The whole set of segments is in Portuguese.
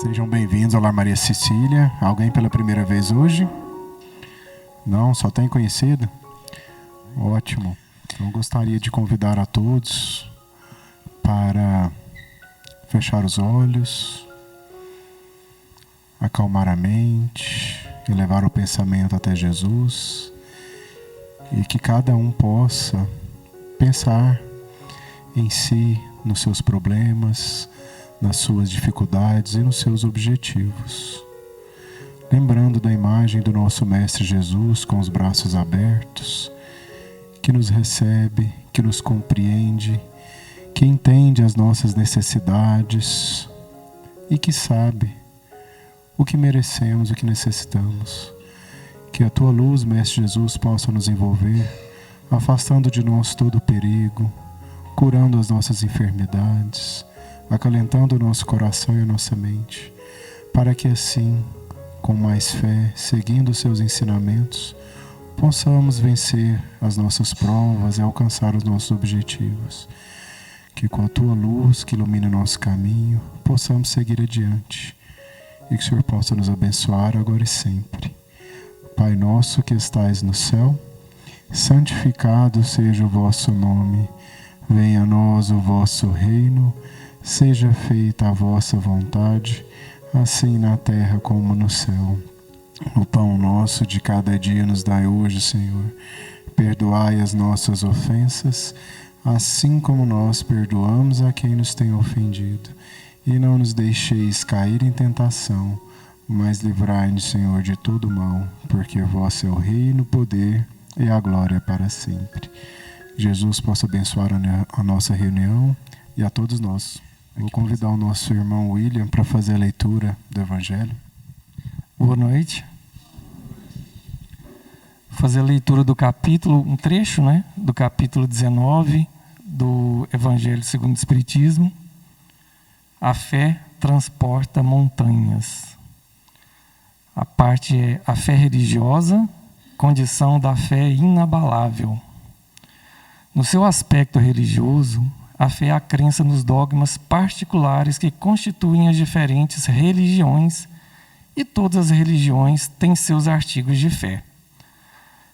Sejam bem-vindos ao Lar Maria Cecília. Alguém pela primeira vez hoje? Não? Só tem conhecido? Ótimo. Então gostaria de convidar a todos para fechar os olhos, acalmar a mente, elevar o pensamento até Jesus e que cada um possa pensar em si, nos seus problemas, nas suas dificuldades e nos seus objetivos. Lembrando da imagem do nosso Mestre Jesus com os braços abertos, que nos recebe, que nos compreende, que entende as nossas necessidades e que sabe o que merecemos, o que necessitamos. Que a Tua luz, Mestre Jesus, possa nos envolver, afastando de nós todo o perigo, curando as nossas enfermidades, acalentando o nosso coração e a nossa mente, para que assim, com mais fé, seguindo os Seus ensinamentos, possamos vencer as nossas provas e alcançar os nossos objetivos. Que com a Tua luz, que ilumina o nosso caminho, possamos seguir adiante e que o Senhor possa nos abençoar agora e sempre. Pai nosso que estais no céu, santificado seja o vosso nome. Venha a nós o vosso reino, seja feita a vossa vontade, assim na terra como no céu. O pão nosso de cada dia nos dai hoje, Senhor. Perdoai as nossas ofensas, assim como nós perdoamos a quem nos tem ofendido. E não nos deixeis cair em tentação, mas livrai-nos, Senhor, de todo mal, porque vosso é o reino, o poder e a glória para sempre. Jesus possa abençoar a nossa reunião e a todos nós. Vou convidar o nosso irmão William para fazer a leitura do Evangelho. Boa noite. Vou fazer a leitura do capítulo, um trecho, do capítulo 19 do Evangelho segundo o Espiritismo. A fé transporta montanhas. A parte é a fé religiosa, condição da fé inabalável. No seu aspecto religioso, a fé é a crença nos dogmas particulares que constituem as diferentes religiões, e todas as religiões têm seus artigos de fé.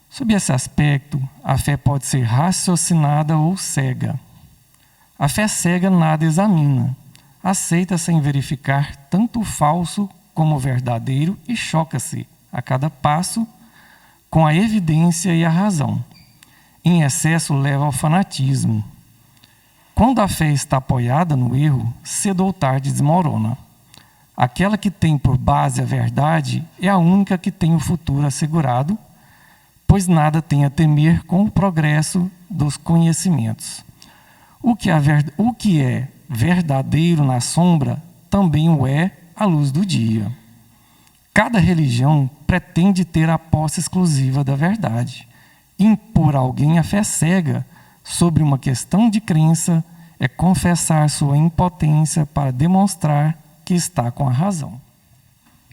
Sob esse aspecto, a fé pode ser raciocinada ou cega. A fé cega nada examina, aceita sem verificar tanto o falso como o verdadeiro e choca-se, a cada passo, com a evidência e a razão. Em excesso leva ao fanatismo. Quando a fé está apoiada no erro, cedo ou tarde desmorona. Aquela que tem por base a verdade é a única que tem o futuro assegurado, pois nada tem a temer com o progresso dos conhecimentos. O que é verdadeiro na sombra, também o é à luz do dia. Cada religião pretende ter a posse exclusiva da verdade. Impor a alguém a fé cega sobre uma questão de crença é confessar sua impotência para demonstrar que está com a razão.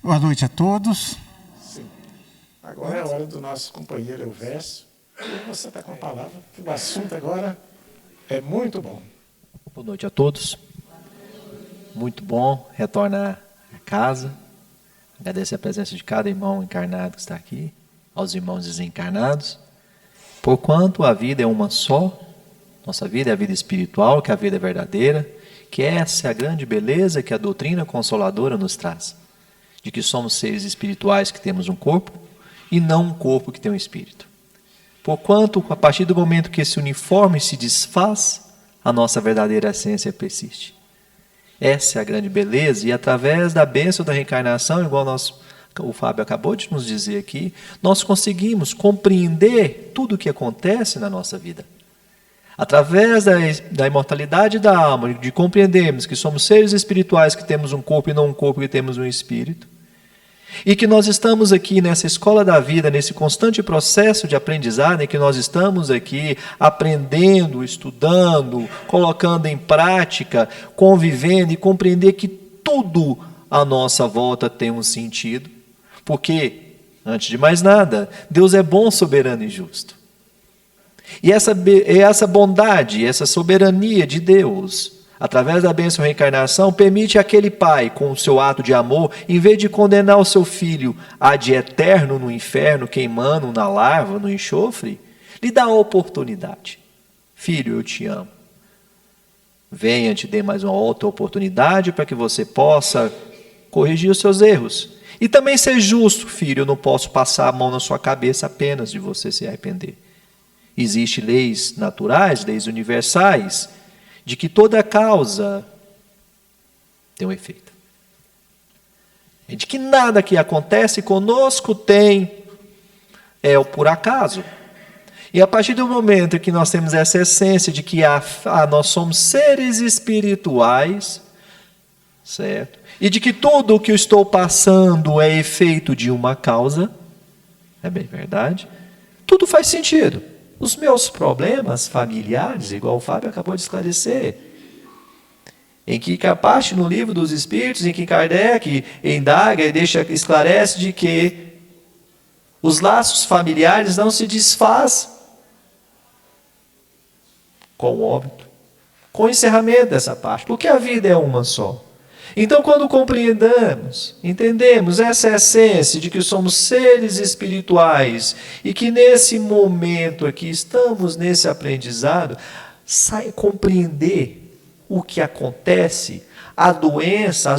Boa noite a todos. Sim. Agora é a hora do nosso companheiro Elvésio. E você está com a palavra, que o assunto agora é muito bom. Boa noite a todos. Muito bom retornar a casa. Agradecer a presença de cada irmão encarnado que está aqui, aos irmãos desencarnados. Porquanto a vida é uma só, nossa vida é a vida espiritual, que a vida é verdadeira, que essa é a grande beleza que a doutrina consoladora nos traz, de que somos seres espirituais que temos um corpo e não um corpo que tem um espírito. Porquanto, a partir do momento que esse uniforme se desfaz, a nossa verdadeira essência persiste. Essa é a grande beleza, e através da bênção da reencarnação, igual o Fábio acabou de nos dizer aqui, nós conseguimos compreender tudo o que acontece na nossa vida. Através da imortalidade da alma, de compreendermos que somos seres espirituais que temos um corpo e não um corpo que temos um espírito, e que nós estamos aqui nessa escola da vida, nesse constante processo de aprendizado, em que nós estamos aqui aprendendo, estudando, colocando em prática, convivendo e compreender que tudo à nossa volta tem um sentido. Porque, antes de mais nada, Deus é bom, soberano e justo. E essa bondade, essa soberania de Deus, através da bênção da reencarnação, permite aquele pai, com o seu ato de amor, em vez de condenar o seu filho a de eterno no inferno, queimando na larva, no enxofre, lhe dá a oportunidade. Filho, eu te amo. Venha, te dê mais uma outra oportunidade para que você possa corrigir os seus erros. E também ser justo, filho, eu não posso passar a mão na sua cabeça apenas de você se arrepender. Existem leis naturais, leis universais, de que toda causa tem um efeito. E de que nada que acontece conosco é o por acaso. E a partir do momento que nós temos essa essência de que nós somos seres espirituais, certo? E de que tudo o que eu estou passando é efeito de uma causa, é bem verdade, tudo faz sentido. Os meus problemas familiares, igual o Fábio acabou de esclarecer, em que a parte no livro dos Espíritos, em que Kardec indaga e esclarece de que os laços familiares não se desfazem com o óbito, com o encerramento dessa parte, porque a vida é uma só. Então, quando entendemos essa essência de que somos seres espirituais e que nesse momento aqui estamos nesse aprendizado, compreender o que acontece, as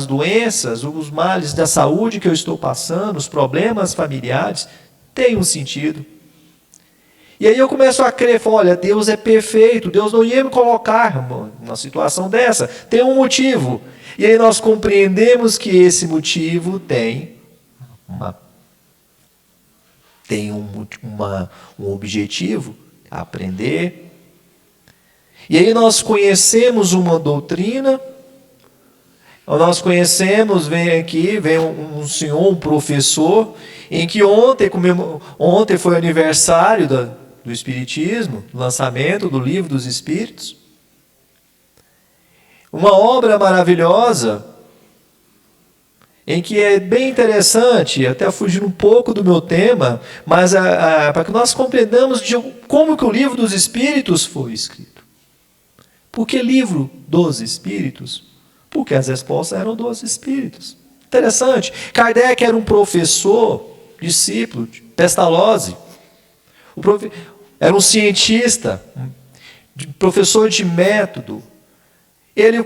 doenças, os males da saúde que eu estou passando, os problemas familiares, tem um sentido. E aí eu começo a crer, olha, Deus é perfeito, Deus não ia me colocar numa situação dessa, tem um motivo. E aí nós compreendemos que esse motivo tem um objetivo, aprender. E aí nós conhecemos uma doutrina, nós conhecemos, vem um senhor, um professor, em que ontem foi aniversário do Espiritismo, lançamento do Livro dos Espíritos. Uma obra maravilhosa, em que é bem interessante, até fugindo um pouco do meu tema, mas para que nós compreendamos como que o Livro dos Espíritos foi escrito. Por que Livro dos Espíritos? Porque as respostas eram dos Espíritos. Interessante. Kardec era um professor, discípulo de Pestalozzi. Era um cientista, professor de método. Ele,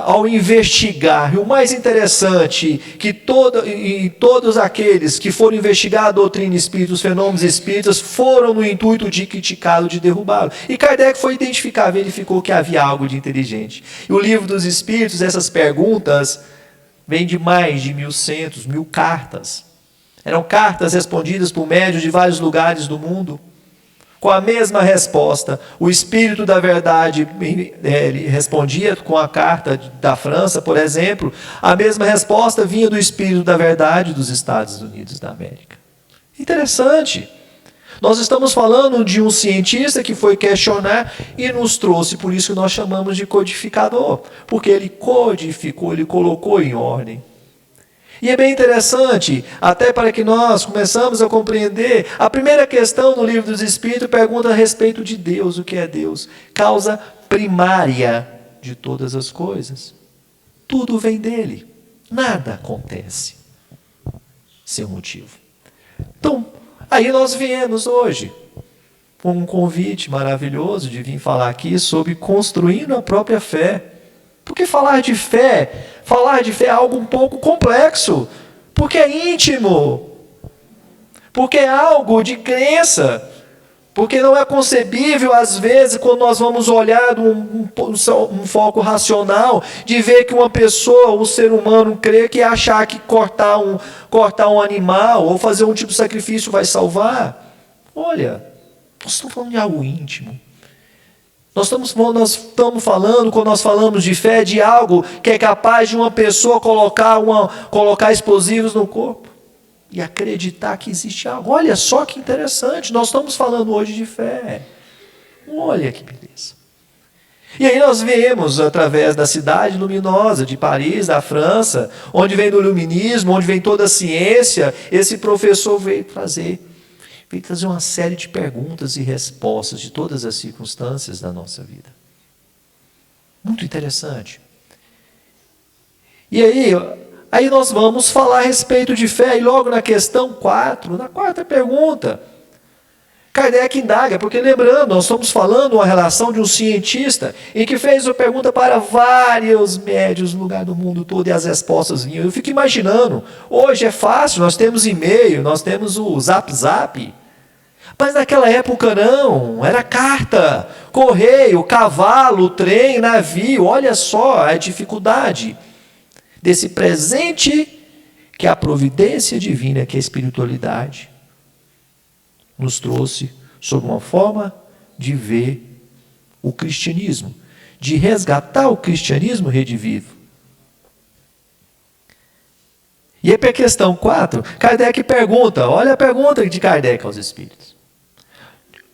ao investigar, e o mais interessante, que todos aqueles que foram investigar a doutrina espírita, os fenômenos espíritas, foram no intuito de criticá-lo, de derrubá-lo. E Kardec foi identificar, verificou que havia algo de inteligente. E o Livro dos Espíritos, essas perguntas, vêm de mais de 1.100 cartas. Eram cartas respondidas por médiuns de vários lugares do mundo, com a mesma resposta. O Espírito da Verdade ele respondia com a carta da França, por exemplo. A mesma resposta vinha do Espírito da Verdade dos Estados Unidos da América. Interessante. Nós estamos falando de um cientista que foi questionar e nos trouxe, por isso que nós chamamos de codificador, porque ele codificou, ele colocou em ordem. E é bem interessante, até para que nós começamos a compreender, a primeira questão no Livro dos Espíritos pergunta a respeito de Deus, o que é Deus? Causa primária de todas as coisas. Tudo vem dele, nada acontece sem motivo. Então, aí nós viemos hoje com um convite maravilhoso de vir falar aqui sobre construindo a própria fé. Porque falar de fé é algo um pouco complexo, porque é íntimo, porque é algo de crença, porque não é concebível, às vezes, quando nós vamos olhar um foco racional, de ver que uma pessoa, um ser humano, crê que achar que cortar um animal ou fazer um tipo de sacrifício vai salvar. Olha, nós estamos falando de algo íntimo. Nós estamos falando, quando nós falamos de fé, de algo que é capaz de uma pessoa colocar explosivos no corpo e acreditar que existe algo. Olha só que interessante, nós estamos falando hoje de fé. Olha que beleza. E aí nós vemos, através da cidade luminosa de Paris, da França, onde vem do iluminismo, onde vem toda a ciência, esse professor veio trazer uma série de perguntas e respostas de todas as circunstâncias da nossa vida. Muito interessante. E aí nós vamos falar a respeito de fé, e logo na questão 4, na quarta pergunta, Kardec indaga, porque lembrando, nós estamos falando uma relação de um cientista, em que fez uma pergunta para vários médios no lugar do mundo todo, e as respostas vinham. Eu fico imaginando, hoje é fácil, nós temos e-mail, nós temos o Zap, mas naquela época não, era carta, correio, cavalo, trem, navio. Olha só a dificuldade desse presente que é a providência divina, que é a espiritualidade, nos trouxe sob uma forma de ver o cristianismo, de resgatar o cristianismo redivivo. E aí para a questão 4, Kardec pergunta, olha a pergunta de Kardec aos espíritos.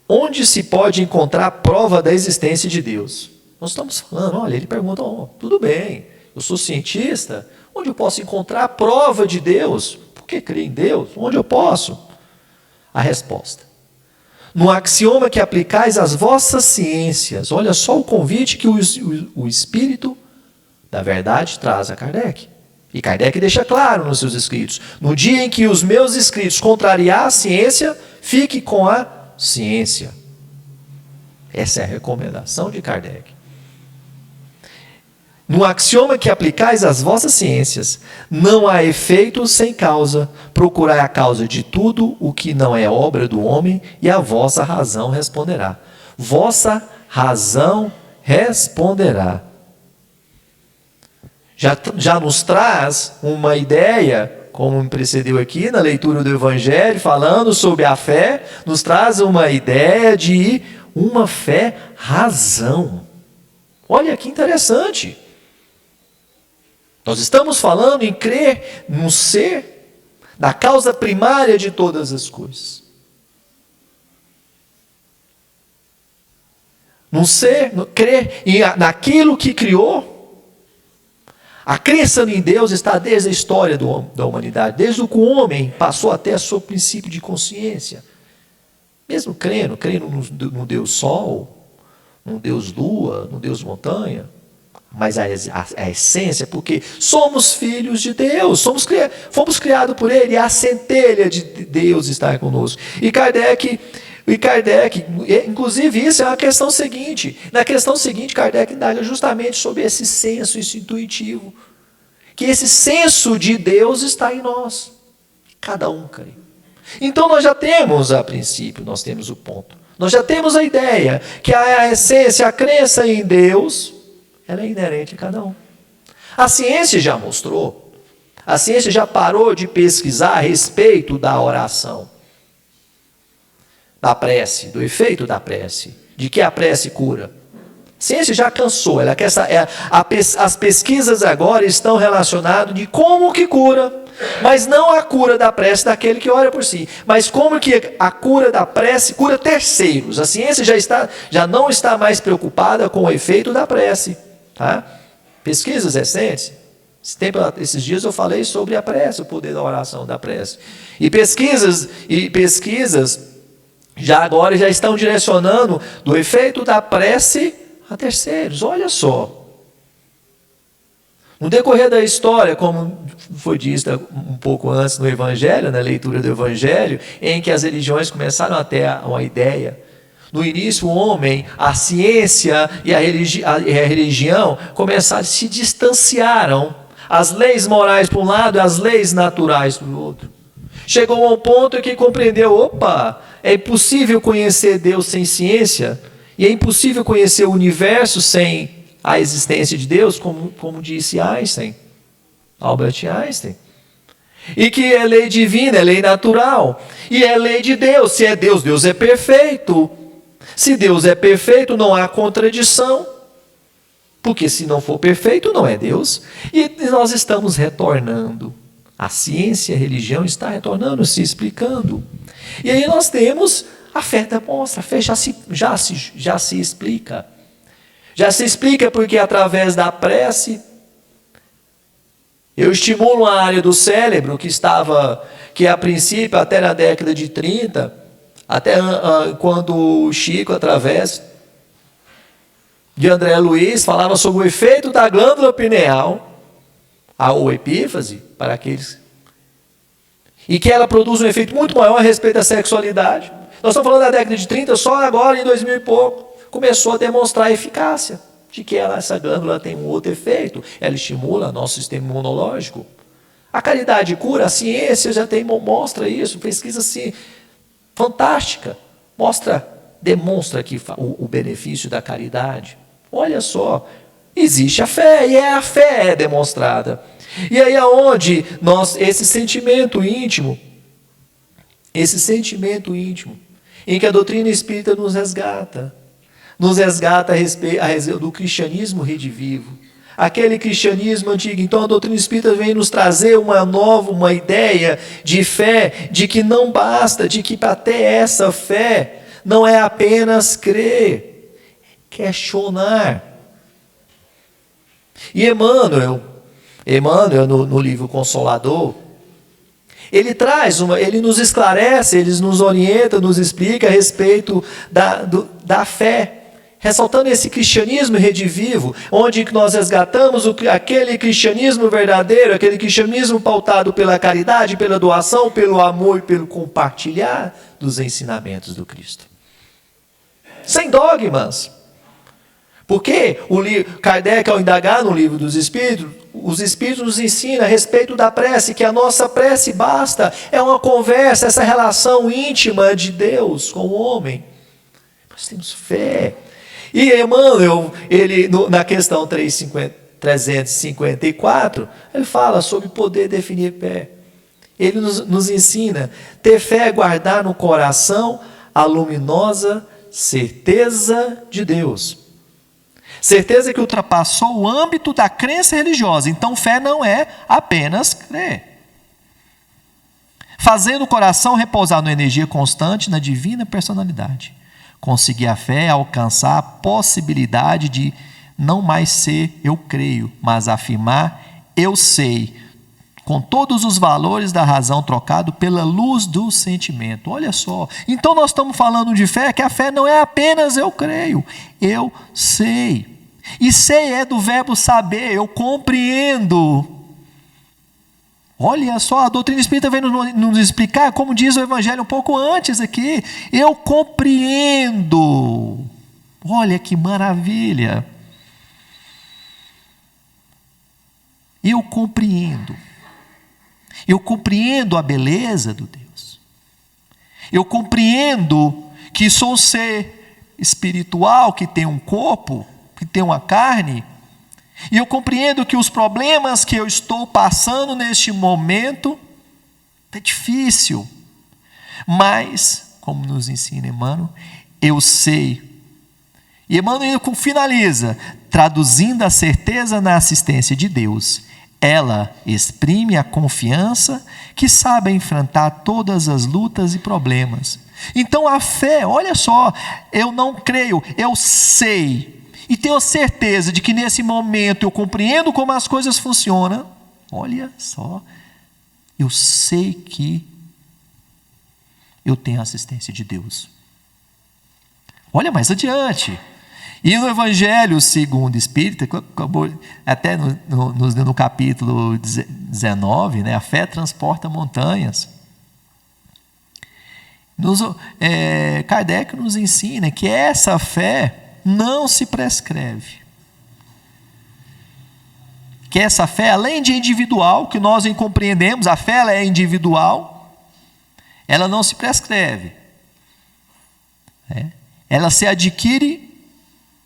Onde se pode encontrar a prova da existência de Deus? Nós estamos falando, olha, ele pergunta, tudo bem, eu sou cientista, onde eu posso encontrar a prova de Deus? Por que crer em Deus? Onde eu posso? A resposta. No axioma que aplicais às vossas ciências. Olha só o convite que o Espírito da Verdade traz a Kardec. E Kardec deixa claro nos seus escritos. No dia em que os meus escritos contrariar a ciência, fique com a ciência. Essa é a recomendação de Kardec. No axioma que aplicais às vossas ciências, não há efeito sem causa. Procurai a causa de tudo o que não é obra do homem, e a vossa razão responderá. Vossa razão responderá. Já nos traz uma ideia, como me precedeu aqui na leitura do Evangelho, falando sobre a fé, nos traz uma ideia de uma fé razão. Olha que interessante. Nós estamos falando em crer no ser, na causa primária de todas as coisas. No ser, no crer naquilo que criou. A crença em Deus está desde a história da humanidade, desde que o homem passou até o seu princípio de consciência. Mesmo crendo no Deus Sol, no Deus Lua, no Deus Montanha. Mas a essência, porque somos filhos de Deus, fomos criados por Ele, e a centelha de Deus está conosco. E Kardec, inclusive isso é a questão seguinte. Na questão seguinte, Kardec indaga justamente sobre esse senso, esse intuitivo. Que esse senso de Deus está em nós. Cada um crê. Então nós já temos, a princípio, nós temos o ponto. Nós já temos a ideia que a essência, a crença em Deus, ela é inerente a cada um. A ciência já mostrou. A ciência já parou de pesquisar a respeito da oração, da prece, do efeito da prece, de que a prece cura. A ciência já cansou. As pesquisas agora estão relacionadas de como que cura, mas não a cura da prece daquele que ora por si, mas como que a cura da prece cura terceiros. A ciência já não está mais preocupada com o efeito da prece. Tá? Pesquisas recentes, esses dias eu falei sobre a prece, o poder da oração da prece. E pesquisas já agora já estão direcionando do efeito da prece a terceiros. Olha só. No decorrer da história, como foi dito um pouco antes no Evangelho, na leitura do Evangelho, em que as religiões começaram a ter uma ideia. No início, o homem, a ciência e a religião se distanciaram. As leis morais por um lado e as leis naturais por outro. Chegou ao ponto em que compreendeu, é impossível conhecer Deus sem ciência, e é impossível conhecer o universo sem a existência de Deus, como disse Albert Einstein. E que é lei divina, é lei natural, e é lei de Deus. Se é Deus, Deus é perfeito. Se Deus é perfeito, não há contradição, porque se não for perfeito, não é Deus. E nós estamos retornando. A ciência e a religião está retornando, se explicando. E aí nós temos a fé demonstra, a fé já se explica. Já se explica porque através da prece, eu estimulo a área do cérebro que a princípio, até na década de 30, até quando o Chico, através de André Luiz falava sobre o efeito da glândula pineal, ou epífise, para aqueles, e que ela produz um efeito muito maior a respeito da sexualidade. Nós estamos falando da década de 30, só agora em 2000 e pouco, começou a demonstrar a eficácia de que essa glândula tem um outro efeito, ela estimula nosso sistema imunológico. A caridade cura, a ciência já mostra isso, pesquisa assim, fantástica, demonstra aqui o benefício da caridade. Olha só, existe a fé, e a fé é demonstrada. E aí aonde esse sentimento íntimo, em que a doutrina espírita nos resgata a respeito do cristianismo redivivo, aquele cristianismo antigo. Então a doutrina espírita vem nos trazer uma ideia de fé, de que não basta, de que para ter essa fé não é apenas crer, questionar. E Emmanuel no livro Consolador, ele nos esclarece, ele nos orienta, nos explica a respeito da fé, ressaltando esse cristianismo redivivo, onde nós resgatamos aquele cristianismo verdadeiro, aquele cristianismo pautado pela caridade, pela doação, pelo amor e pelo compartilhar dos ensinamentos do Cristo. Sem dogmas. Porque Kardec, ao indagar no livro dos Espíritos, os Espíritos nos ensinam a respeito da prece, que a nossa prece basta, é uma conversa, essa relação íntima de Deus com o homem. Nós temos fé. E Emmanuel, na questão 354, ele fala sobre poder definir fé. Ele nos ensina, ter fé é guardar no coração a luminosa certeza de Deus. Certeza que ultrapassou o âmbito da crença religiosa. Então, fé não é apenas crer. Fazendo o coração repousar numa energia constante na divina personalidade. Conseguir a fé é alcançar a possibilidade de não mais ser eu creio, mas afirmar eu sei, com todos os valores da razão trocado pela luz do sentimento. Olha só, então nós estamos falando de fé, que a fé não é apenas eu creio, eu sei. E sei é do verbo saber, eu compreendo. Olha só, a doutrina espírita vem nos explicar, como diz o Evangelho um pouco antes aqui, eu compreendo. Olha que maravilha. Eu compreendo. Eu compreendo a beleza do Deus. Eu compreendo que sou um ser espiritual, que tem um corpo, que tem uma carne. E eu compreendo que os problemas que eu estou passando neste momento é difícil. Mas, como nos ensina Emmanuel, eu sei. E Emmanuel finaliza, traduzindo a certeza na assistência de Deus. Ela exprime a confiança que sabe enfrentar todas as lutas e problemas. Então a fé, olha só, eu não creio, eu sei. E tenho certeza de que nesse momento eu compreendo como as coisas funcionam. Olha só, eu sei que eu tenho a assistência de Deus. Olha mais adiante. E no Evangelho segundo o Espírito, até no capítulo 19, né, a fé transporta montanhas. Kardec nos ensina que essa fé não se prescreve. Que essa fé, além de individual, que nós compreendemos, a fé ela é individual, ela não se prescreve. Ela se adquire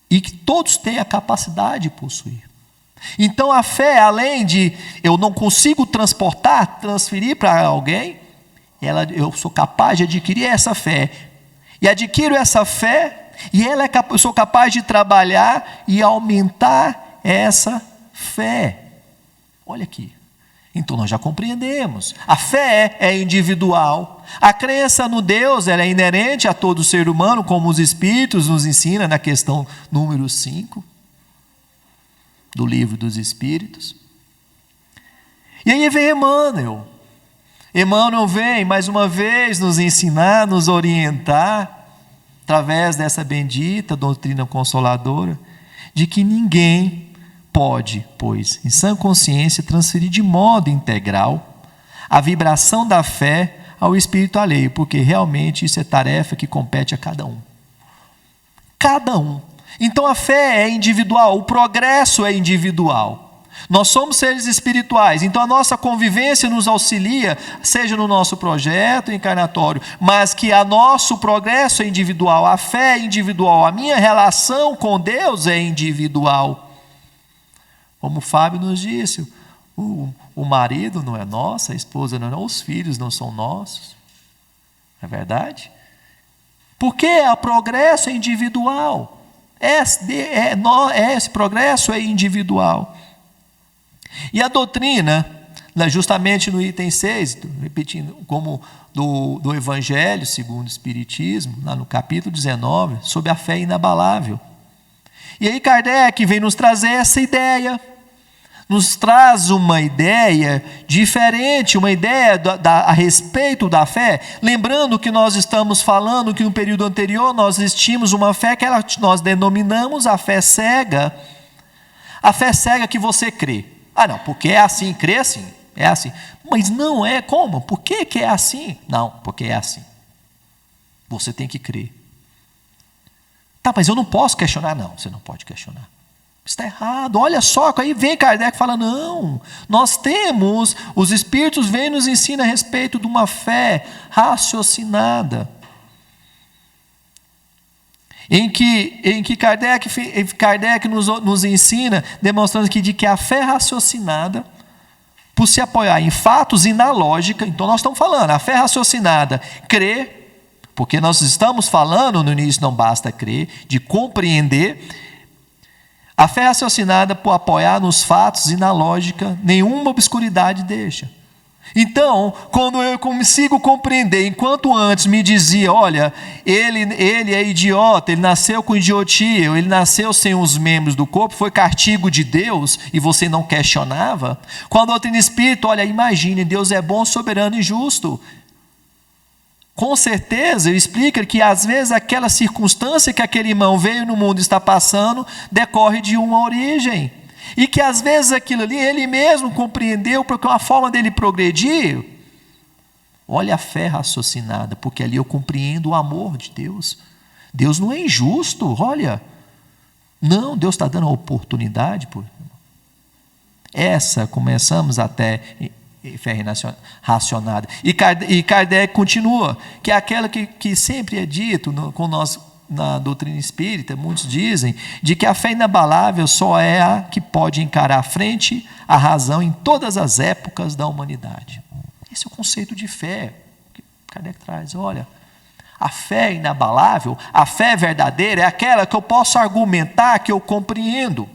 e que todos têm a capacidade de possuir. Então a fé, além de eu não consigo transferir para alguém, eu sou capaz de adquirir essa fé. E adquiro essa fé, e eu sou capaz de trabalhar e aumentar essa fé. Olha aqui. Então nós já compreendemos. A fé é individual. A crença no Deus ela é inerente a todo ser humano, como os Espíritos nos ensinam na questão número 5 do Livro dos Espíritos. E aí vem Emmanuel. Emmanuel vem mais uma vez nos ensinar, nos orientar, através dessa bendita doutrina consoladora. de que ninguém pode, pois, em sã consciência, transferir de modo integral a vibração da fé ao espírito alheio, porque realmente isso é tarefa que compete a cada um. Cada um. Então a fé é individual, o progresso é individual. Nós somos seres espirituais, então a nossa convivência nos auxilia, seja no nosso projeto encarnatório, mas que o nosso progresso é individual, a fé é individual, a minha relação com Deus é individual. Como o Fábio nos disse, o marido não é nosso, a esposa não é, os filhos não são nossos. Não é verdade? Porque o progresso é individual. Esse progresso é individual. E a doutrina, justamente no item 6, repetindo, como do Evangelho segundo o Espiritismo, lá no capítulo 19, sobre a fé inabalável. E aí Kardec vem nos trazer essa ideia, nos traz uma ideia diferente, uma ideia a respeito da fé, lembrando que nós estamos falando que no período anterior nós tínhamos uma fé que nós denominamos a fé cega que você crê. Ah, não, porque é assim, crê assim, é assim. Mas não é como? Por que é assim? Não, porque é assim. Você tem que crer. Tá, mas eu não posso questionar. Não, você não pode questionar. Está errado, olha só, aí vem Kardec e fala, não, nós temos, os Espíritos vêm e nos ensinam a respeito de uma fé raciocinada. Em que Kardec nos ensina, demonstrando que a fé raciocinada, por se apoiar em fatos e na lógica, então nós estamos falando, a fé raciocinada, crê, porque nós estamos falando, no início não basta crer, de compreender, a fé raciocinada, por apoiar nos fatos e na lógica, nenhuma obscuridade deixa. Então, quando eu consigo compreender, enquanto antes me dizia, olha, ele é idiota, ele nasceu com idiotia, ele nasceu sem os membros do corpo, foi castigo de Deus, e você não questionava, com a doutrina espírita, olha, imagine, Deus é bom, soberano e justo. Com certeza, explica que às vezes aquela circunstância que aquele irmão veio no mundo e está passando, decorre de uma origem. E que às vezes aquilo ali, ele mesmo compreendeu, porque uma forma dele progredir. Olha a fé raciocinada, porque ali eu compreendo o amor de Deus. Deus não é injusto, olha. Não, Deus está dando a oportunidade. Começamos até fé racionada. E Kardec continua, que é aquela que sempre é dito com nós, na doutrina espírita, muitos dizem, de que a fé inabalável só é a que pode encarar frente à razão em todas as épocas da humanidade. Esse é o conceito de fé que Kardec traz. Olha, a fé inabalável, a fé verdadeira é aquela que eu posso argumentar, que eu compreendo.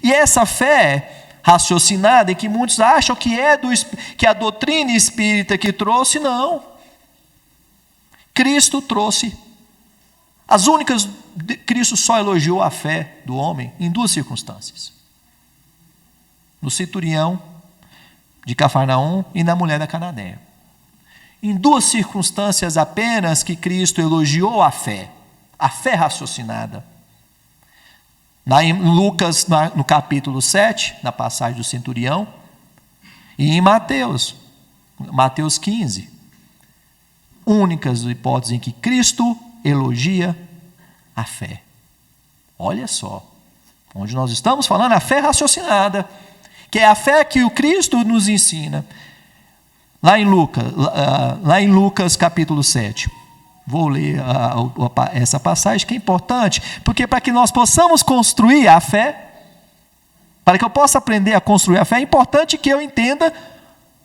E essa fé raciocinada, em que muitos acham que que a doutrina espírita que trouxe, não. Cristo trouxe. Cristo só elogiou a fé do homem em duas circunstâncias. No centurião de Cafarnaum e na mulher da Cananeia. Em duas circunstâncias apenas que Cristo elogiou a fé raciocinada. Em Lucas, no capítulo 7, na passagem do centurião, e em Mateus 15. Únicas hipóteses em que Cristo elogia a fé. Olha só, onde nós estamos falando, a fé raciocinada, que é a fé que o Cristo nos ensina. Lá em Lucas capítulo 7. Vou ler essa passagem que é importante, porque para que nós possamos construir a fé, para que eu possa aprender a construir a fé, é importante que eu entenda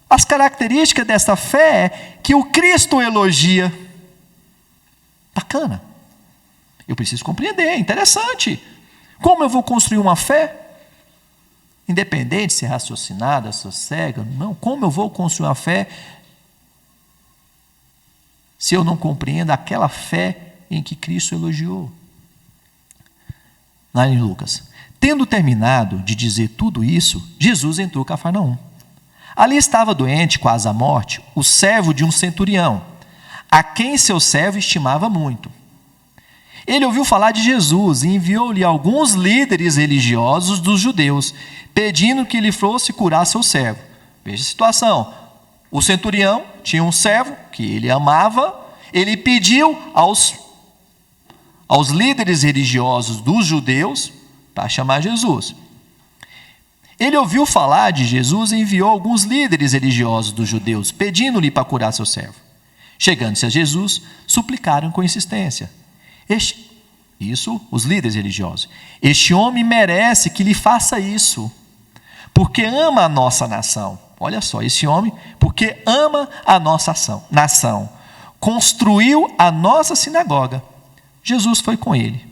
as características dessa fé que o Cristo elogia. Bacana. Eu preciso compreender, é interessante. Como eu vou construir uma fé? Independente se é raciocinada, se é cega, não. Como eu vou construir uma fé se eu não compreendo aquela fé em que Cristo elogiou? Lá em Lucas. Tendo terminado de dizer tudo isso, Jesus entrou em Cafarnaum. Ali estava doente, quase à morte, o servo de um centurião, a quem seu servo estimava muito. Ele ouviu falar de Jesus e enviou-lhe alguns líderes religiosos dos judeus, pedindo que ele fosse curar seu servo. Veja a situação. O centurião tinha um servo que ele amava, ele pediu aos líderes religiosos dos judeus para chamar Jesus. Ele ouviu falar de Jesus e enviou alguns líderes religiosos dos judeus, pedindo-lhe para curar seu servo. Chegando-se a Jesus, suplicaram com insistência. Os líderes religiosos. Este homem merece que lhe faça isso, porque ama a nossa nação. Olha só, esse homem, porque ama a nossa nação, construiu a nossa sinagoga. Jesus foi com ele.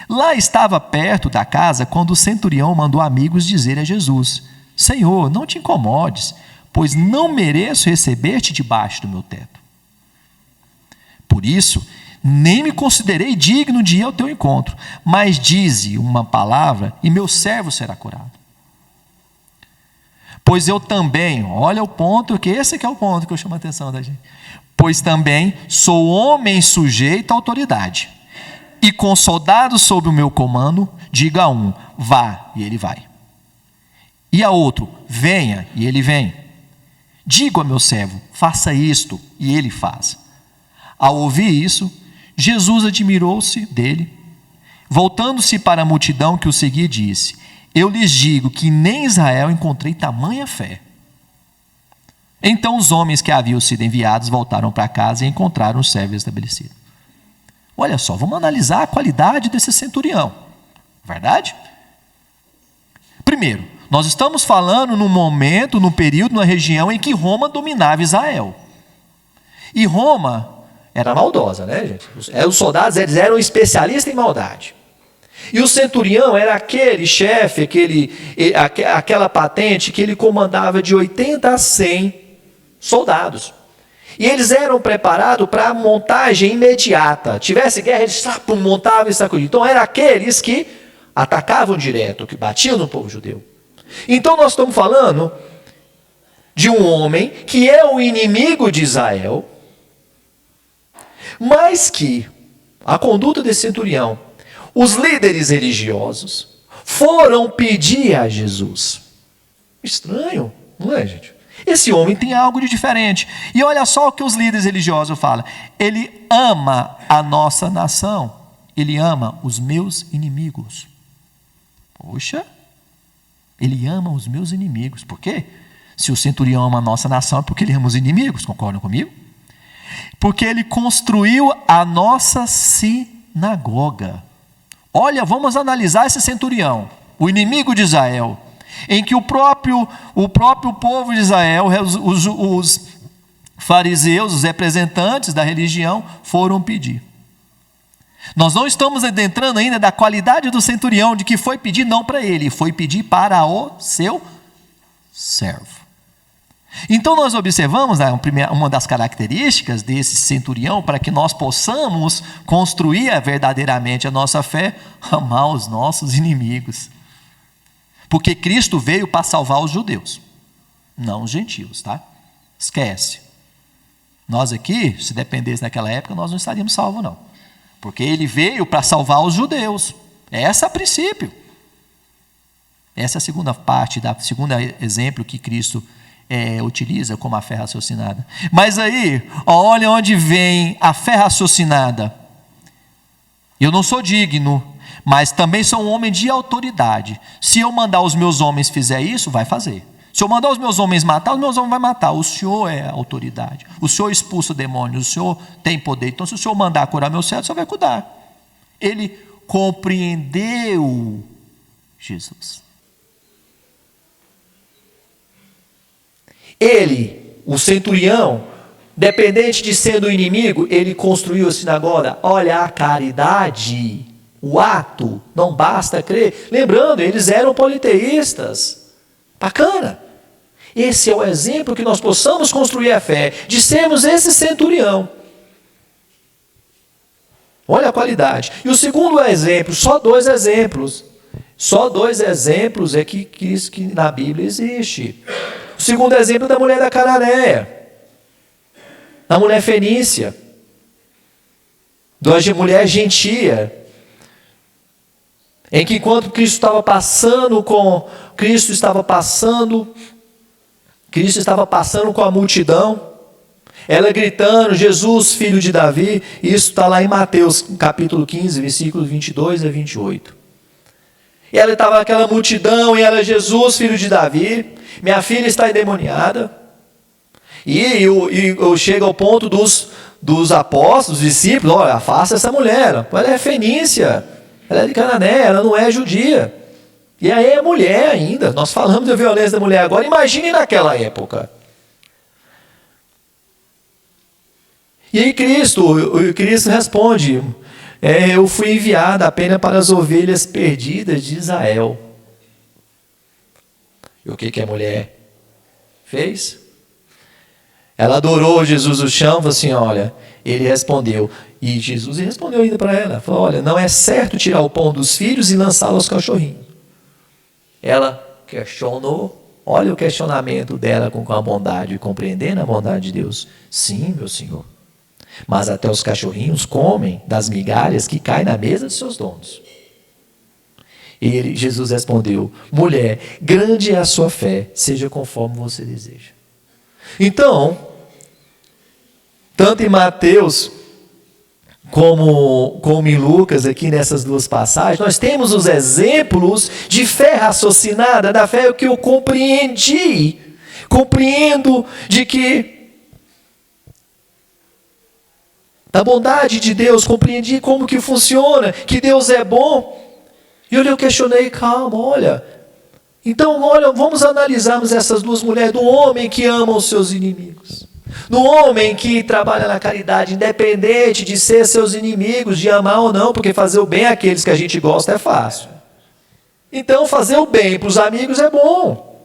Lá estava perto da casa quando o centurião mandou amigos dizer a Jesus: Senhor, não te incomodes, pois não mereço receber-te debaixo do meu teto. Por isso, nem me considerei digno de ir ao teu encontro, mas dize uma palavra e meu servo será curado. Pois eu também, olha o ponto, que esse aqui é o ponto que eu chamo a atenção da gente. Pois também sou homem sujeito à autoridade, e com soldados sob o meu comando, diga a um, vá, e ele vai. E a outro, venha, e ele vem. Digo a meu servo, faça isto, e ele faz. Ao ouvir isso, Jesus admirou-se dele. Voltando-se para a multidão que o seguia, disse: Eu lhes digo que nem em Israel encontrei tamanha fé. Então os homens que haviam sido enviados voltaram para casa e encontraram o servo estabelecido. Olha só, vamos analisar a qualidade desse centurião. Verdade? Primeiro, nós estamos falando num momento, num período, numa região em que Roma dominava Israel. E Roma era maldosa, né, gente? Os soldados, eles eram especialistas em maldade. E o centurião era aquele chefe, aquela patente que ele comandava de 80 a 100 soldados. E eles eram preparados para a montagem imediata. Tivesse guerra, eles montavam e sacudiam. Então, eram aqueles que atacavam direto, que batiam no povo judeu. Então, nós estamos falando de um homem que é o inimigo de Israel, mas que a conduta desse centurião, os líderes religiosos foram pedir a Jesus. Estranho, não é, gente? Esse homem tem algo de diferente. E olha só o que os líderes religiosos falam. Ele ama a nossa nação. Ele ama os meus inimigos. Poxa, ele ama os meus inimigos. Por quê? Se o centurião ama a nossa nação, é porque ele ama os inimigos. Concordam comigo? Porque ele construiu a nossa sinagoga. Olha, vamos analisar esse centurião, o inimigo de Israel, em que o próprio povo de Israel, os fariseus, os representantes da religião, foram pedir. Nós não estamos adentrando ainda da qualidade do centurião, de que foi pedir não para ele, foi pedir para o seu servo. Então nós observamos uma das características desse centurião, para que nós possamos construir verdadeiramente a nossa fé, amar os nossos inimigos. Porque Cristo veio para salvar os judeus, não os gentios, tá? Esquece. Nós aqui, se dependesse naquela época, nós não estaríamos salvos, não. Porque ele veio para salvar os judeus. Essa é a princípio. Essa é a segunda parte, segundo exemplo que Cristo utiliza como a fé raciocinada. Mas aí, olha onde vem a fé raciocinada. Eu não sou digno, mas também sou um homem de autoridade. Se eu mandar os meus homens fizer isso, vai fazer. Se eu mandar os meus homens matar, os meus homens vão matar. O Senhor é a autoridade. O Senhor expulsa demônios, o Senhor tem poder. Então, se o Senhor mandar curar meu servo, o Senhor vai cuidar. Ele compreendeu Jesus. Ele, o centurião, dependente de sendo o inimigo, ele construiu a sinagoga. Olha a caridade, o ato, não basta crer. Lembrando, eles eram politeístas. Bacana. Esse é o exemplo que nós possamos construir a fé, de sermos esse centurião. Olha a qualidade. E o segundo exemplo, só dois exemplos é que na Bíblia existe. O segundo exemplo é da mulher da Cananeia, da mulher fenícia. de uma mulher gentia, em que enquanto Cristo estava passando com a multidão, ela gritando, Jesus, filho de Davi. Isso está lá em Mateus, capítulo 15, versículos 22 a 28. E ela estava naquela multidão, e ela, Jesus, filho de Davi, minha filha está endemoniada. E chega ao ponto dos apóstolos, dos discípulos, olha, afasta essa mulher, ela é fenícia, ela é de Canané, ela não é judia. E aí é mulher ainda, nós falamos da violência da mulher agora, imagine naquela época. E aí Cristo responde, eu fui enviado apenas para as ovelhas perdidas de Israel. E o que a mulher fez? Ela adorou Jesus no chão, falou assim, olha, ele respondeu, e Jesus respondeu ainda para ela, falou, olha, não é certo tirar o pão dos filhos e lançá-lo aos cachorrinhos. Ela questionou, olha o questionamento dela com a bondade, compreendendo a bondade de Deus. Sim, meu Senhor, mas até os cachorrinhos comem das migalhas que caem na mesa de seus donos. E Jesus respondeu, mulher, grande é a sua fé, seja conforme você deseja. Então, tanto em Mateus como em Lucas, aqui nessas duas passagens, nós temos os exemplos de fé raciocinada, da fé que eu compreendo de que, da bondade de Deus, compreendi como que funciona, que Deus é bom. E eu questionei, calma, olha, então, olha, vamos analisarmos essas duas mulheres, do homem que ama os seus inimigos, do homem que trabalha na caridade, independente de ser seus inimigos, de amar ou não, porque fazer o bem àqueles que a gente gosta é fácil. Então, fazer o bem para os amigos é bom.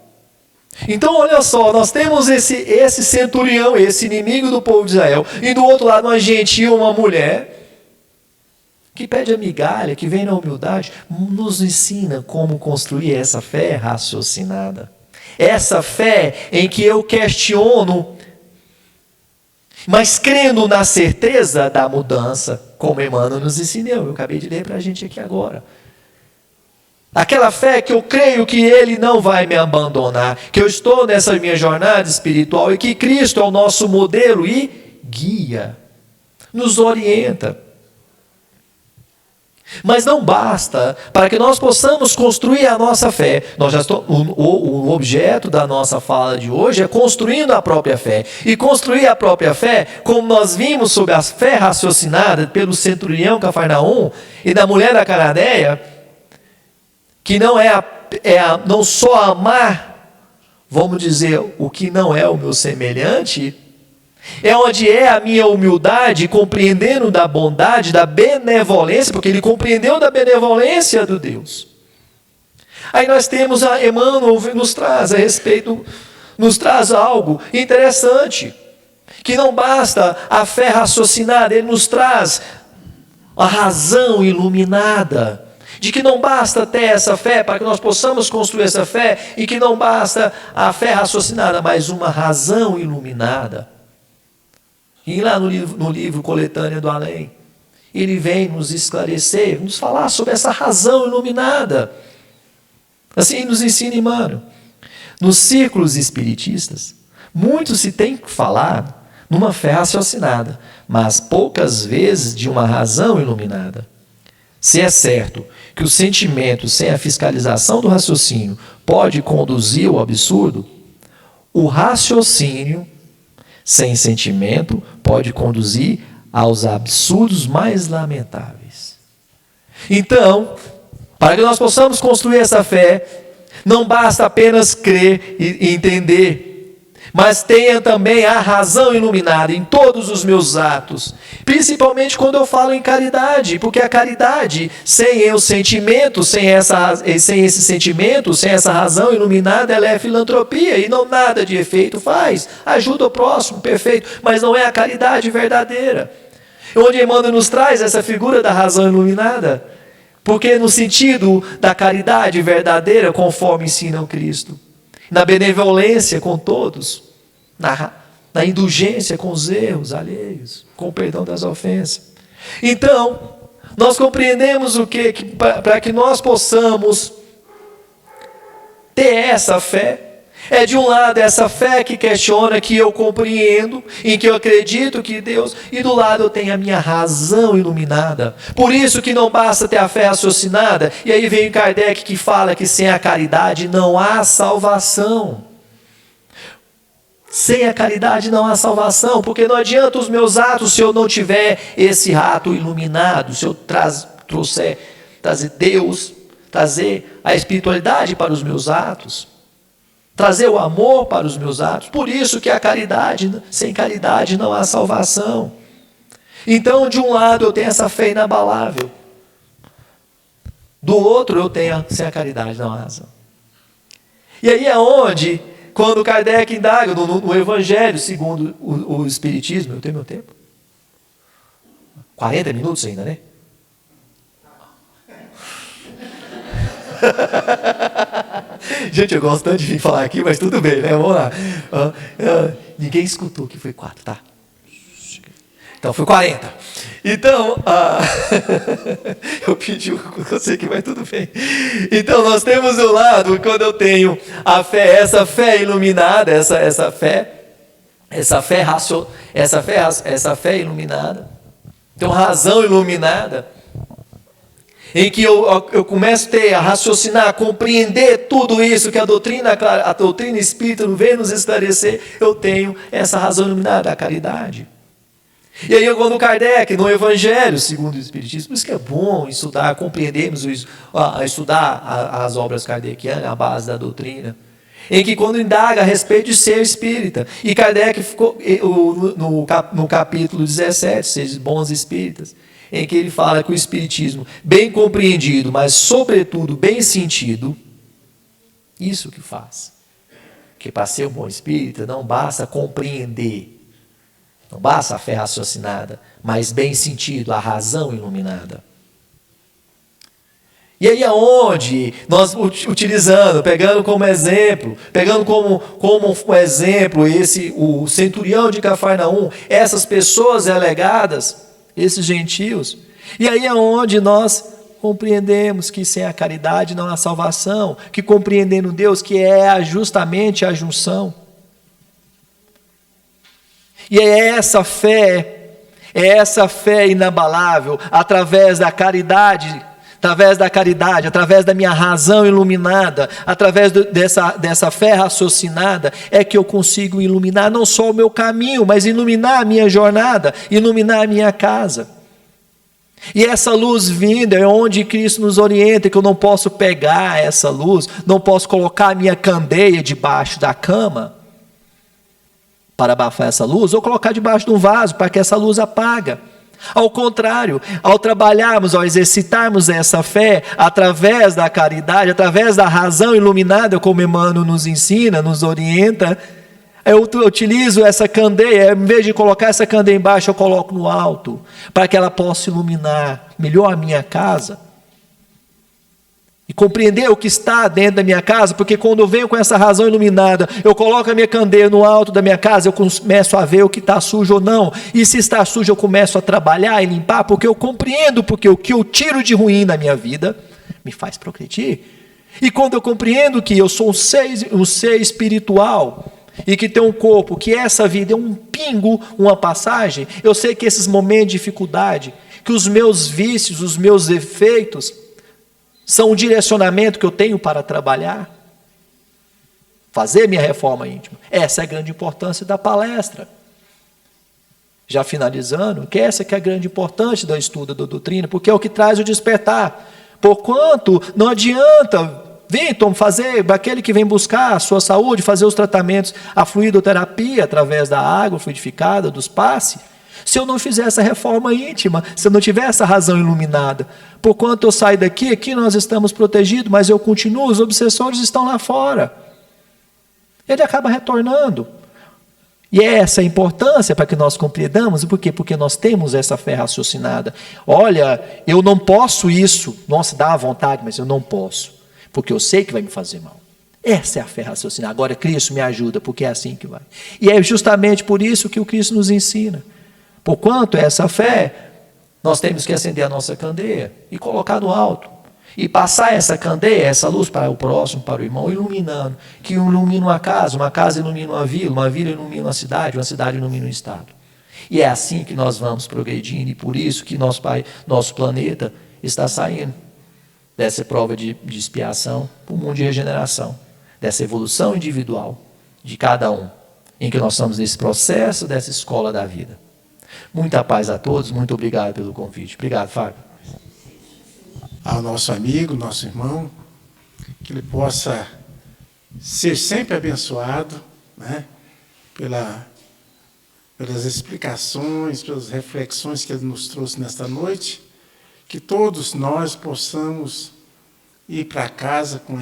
Então, olha só, nós temos esse centurião, esse inimigo do povo de Israel, e do outro lado uma gentil, uma mulher, que pede a migalha, que vem na humildade, nos ensina como construir essa fé raciocinada. Essa fé em que eu questiono, mas crendo na certeza da mudança, como Emmanuel nos ensinou. Eu acabei de ler para a gente aqui agora. Aquela fé que eu creio que Ele não vai me abandonar, que eu estou nessa minha jornada espiritual e que Cristo é o nosso modelo e guia, nos orienta. Mas não basta, para que nós possamos construir a nossa fé. O objeto da nossa fala de hoje é construindo a própria fé. E construir a própria fé, como nós vimos sobre a fé raciocinada pelo centurião Cafarnaum e da mulher da Cananeia, que não não só amar, vamos dizer, o que não é o meu semelhante, é onde é a minha humildade, compreendendo da bondade, da benevolência, porque ele compreendeu da benevolência do Deus. Aí nós temos a Emmanuel nos traz algo interessante, que não basta a fé raciocinada, ele nos traz a razão iluminada, de que não basta ter essa fé para que nós possamos construir essa fé, e que não basta a fé raciocinada, mas uma razão iluminada. E lá no livro Coletânea do Além, ele vem nos esclarecer, nos falar sobre essa razão iluminada. Assim nos ensina Emmanuel. Nos círculos espiritistas, muito se tem que falar numa fé raciocinada, mas poucas vezes de uma razão iluminada. Se é certo que o sentimento sem a fiscalização do raciocínio pode conduzir ao absurdo, o raciocínio sem sentimento pode conduzir aos absurdos mais lamentáveis. Então, para que nós possamos construir essa fé, não basta apenas crer e entender, mas tenha também a razão iluminada em todos os meus atos, principalmente quando eu falo em caridade, porque a caridade, sem o sentimento, sem esse sentimento, sem essa razão iluminada, ela é filantropia e não nada de efeito faz, ajuda o próximo, perfeito, mas não é a caridade verdadeira. Onde Emmanuel nos traz essa figura da razão iluminada, porque no sentido da caridade verdadeira, conforme ensina o Cristo, na benevolência com todos, na indulgência com os erros alheios, com o perdão das ofensas. Então, nós compreendemos o quê? Que para que nós possamos ter essa fé, é de um lado essa fé que questiona, que eu compreendo, em que eu acredito que Deus, e do lado eu tenho a minha razão iluminada. Por isso que não basta ter a fé raciocinada, e aí vem Kardec que fala que sem a caridade não há salvação. Sem a caridade não há salvação, porque não adianta os meus atos se eu não tiver esse rato iluminado, se eu trouxer Deus, trazer a espiritualidade para os meus atos, trazer o amor para os meus atos. Por isso que a caridade, sem caridade não há salvação. Então, de um lado eu tenho essa fé inabalável, do outro eu tenho sem a caridade não há razão. E aí é onde, quando Kardec indaga no Evangelho segundo o Espiritismo, eu tenho meu tempo? 40 minutos ainda, né? Gente, eu gosto tanto de vir falar aqui, mas tudo bem, né? Vamos lá. Ninguém escutou que foi 4, tá? Então foi 40. Então, eu pedi eu sei que vai tudo bem. Então nós temos o lado, quando eu tenho a fé, essa fé iluminada, essa fé iluminada, então razão iluminada, em que eu começo a raciocinar, a compreender tudo isso que a doutrina espírita veio nos esclarecer, eu tenho essa razão iluminada, a caridade. E aí, quando Kardec, no Evangelho segundo o Espiritismo, por isso que é bom estudar, compreendermos, estudar as obras kardecianas, a base da doutrina, em que quando indaga a respeito de ser espírita, e Kardec ficou no capítulo 17, Seres Bons Espíritas, em que ele fala que o espiritismo, bem compreendido, mas sobretudo bem sentido, isso que faz. Porque para ser um bom espírita não basta compreender, não basta a fé raciocinada, mas bem sentido, a razão iluminada. E aí aonde nós utilizando, pegando como exemplo o centurião de Cafarnaum, essas pessoas relegadas, esses gentios, e aí é onde nós compreendemos que sem a caridade não há salvação, que compreendendo Deus que é justamente a junção. E é essa fé inabalável, através da caridade, através da minha razão iluminada, através dessa fé raciocinada, é que eu consigo iluminar não só o meu caminho, mas iluminar a minha jornada, iluminar a minha casa. E essa luz vinda é onde Cristo nos orienta, que eu não posso pegar essa luz, não posso colocar a minha candeia debaixo da cama, para abafar essa luz, ou colocar debaixo de um vaso, para que essa luz apaga. Ao contrário, ao trabalharmos, ao exercitarmos essa fé, através da caridade, através da razão iluminada, como Emmanuel nos ensina, nos orienta, eu utilizo essa candeia, em vez de colocar essa candeia embaixo, eu coloco no alto, para que ela possa iluminar melhor a minha casa. E compreender o que está dentro da minha casa, porque quando eu venho com essa razão iluminada, eu coloco a minha candeia no alto da minha casa, eu começo a ver o que está sujo ou não, e se está sujo eu começo a trabalhar e limpar, porque eu compreendo, porque o que eu tiro de ruim na minha vida, me faz progredir. E quando eu compreendo que eu sou um ser espiritual, e que tem um corpo, que essa vida é um pingo, uma passagem, eu sei que esses momentos de dificuldade, que os meus vícios, os meus defeitos, são o direcionamento que eu tenho para trabalhar, fazer minha reforma íntima. Essa é a grande importância da palestra. Já finalizando, que essa que é a grande importância do estudo da doutrina, porque é o que traz o despertar. Porquanto não adianta fazer, aquele que vem buscar a sua saúde, fazer os tratamentos, a fluidoterapia através da água fluidificada, dos passes, se eu não fizer essa reforma íntima, se eu não tiver essa razão iluminada. Porquanto eu saio daqui, aqui nós estamos protegidos, mas eu continuo, os obsessores estão lá fora. Ele acaba retornando. E é essa a importância para que nós compreendamos. Por quê? Porque nós temos essa fé raciocinada. Olha, eu não posso isso. Nossa, dá vontade, mas eu não posso. Porque eu sei que vai me fazer mal. Essa é a fé raciocinada. Agora, Cristo me ajuda, porque é assim que vai. E é justamente por isso que o Cristo nos ensina. Porquanto essa fé Nós temos que acender a nossa candeia e colocar no alto. E passar essa candeia, essa luz para o próximo, para o irmão, iluminando. Que ilumina uma casa ilumina uma vila ilumina uma cidade ilumina um estado. E é assim que nós vamos progredindo, e por isso que nosso Pai, nosso planeta, está saindo dessa prova de expiação para o mundo de regeneração, dessa evolução individual de cada um, em que nós estamos nesse processo dessa escola da vida. Muita paz a todos, muito obrigado pelo convite. Obrigado, Fábio. Ao nosso amigo, nosso irmão, que ele possa ser sempre abençoado, né, pelas explicações, pelas reflexões que ele nos trouxe nesta noite, que todos nós possamos ir para casa com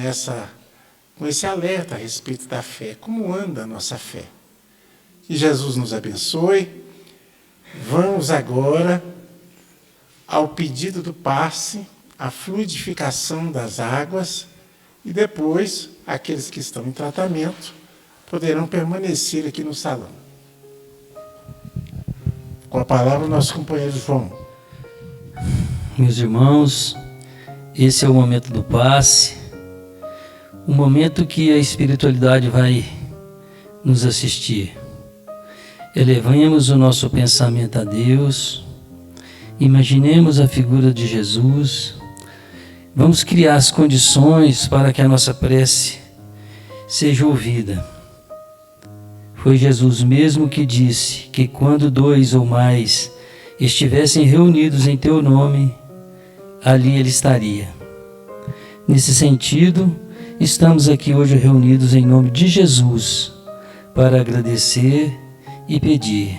esse alerta a respeito da fé, como anda a nossa fé. Que Jesus nos abençoe. Vamos agora ao pedido do passe, a fluidificação das águas, e depois aqueles que estão em tratamento poderão permanecer aqui no salão. Com a palavra, o nosso companheiro João. Meus irmãos, esse é o momento do passe, o momento que a espiritualidade vai nos assistir. Elevemos o nosso pensamento a Deus, imaginemos a figura de Jesus, vamos criar as condições para que a nossa prece seja ouvida. Foi Jesus mesmo que disse que quando 2 ou mais estivessem reunidos em teu nome, ali ele estaria. Nesse sentido, estamos aqui hoje reunidos em nome de Jesus para agradecer e pedir.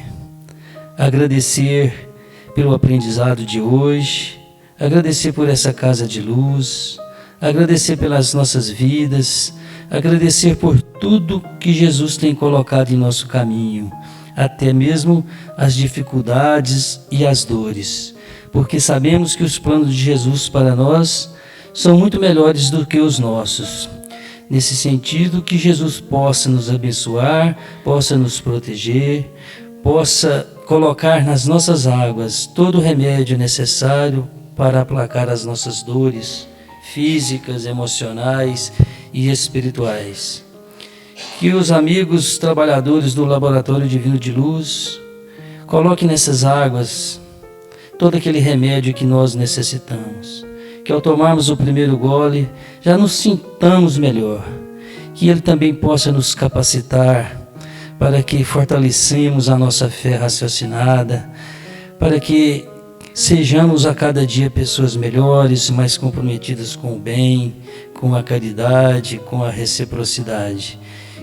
Agradecer pelo aprendizado de hoje, agradecer por essa casa de luz, agradecer pelas nossas vidas, agradecer por tudo que Jesus tem colocado em nosso caminho, até mesmo as dificuldades e as dores, porque sabemos que os planos de Jesus para nós são muito melhores do que os nossos. Nesse sentido, que Jesus possa nos abençoar, possa nos proteger, possa colocar nas nossas águas todo o remédio necessário para aplacar as nossas dores físicas, emocionais e espirituais. Que os amigos trabalhadores do Laboratório Divino de Luz coloquem nessas águas todo aquele remédio que nós necessitamos. Que ao tomarmos o primeiro gole, já nos sintamos melhor. Que Ele também possa nos capacitar para que fortalecemos a nossa fé raciocinada, para que sejamos a cada dia pessoas melhores, mais comprometidas com o bem, com a caridade, com a reciprocidade.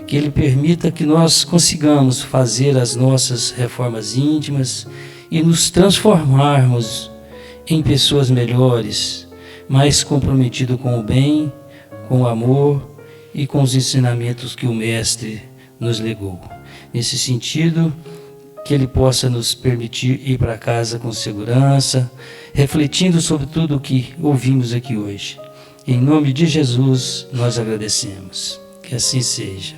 Que Ele permita que nós consigamos fazer as nossas reformas íntimas e nos transformarmos em pessoas melhores, mais comprometidas com o bem, com o amor e com os ensinamentos que o Mestre nos legou. Nesse sentido, que Ele possa nos permitir ir para casa com segurança, refletindo sobre tudo o que ouvimos aqui hoje. Em nome de Jesus, nós agradecemos. Que assim seja.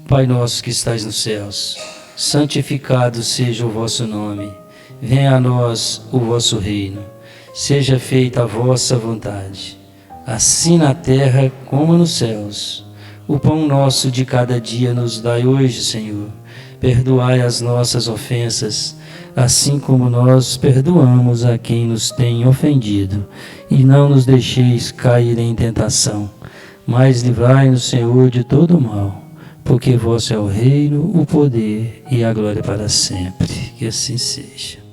Pai nosso que estais nos céus, santificado seja o vosso nome. Venha a nós o vosso reino. Seja feita a vossa vontade, assim na terra como nos céus. O pão nosso de cada dia nos dai hoje, Senhor. Perdoai as nossas ofensas, assim como nós perdoamos a quem nos tem ofendido. E não nos deixeis cair em tentação, mas livrai-nos, Senhor, de todo mal, porque vosso é o reino, o poder e a glória para sempre. Que assim seja.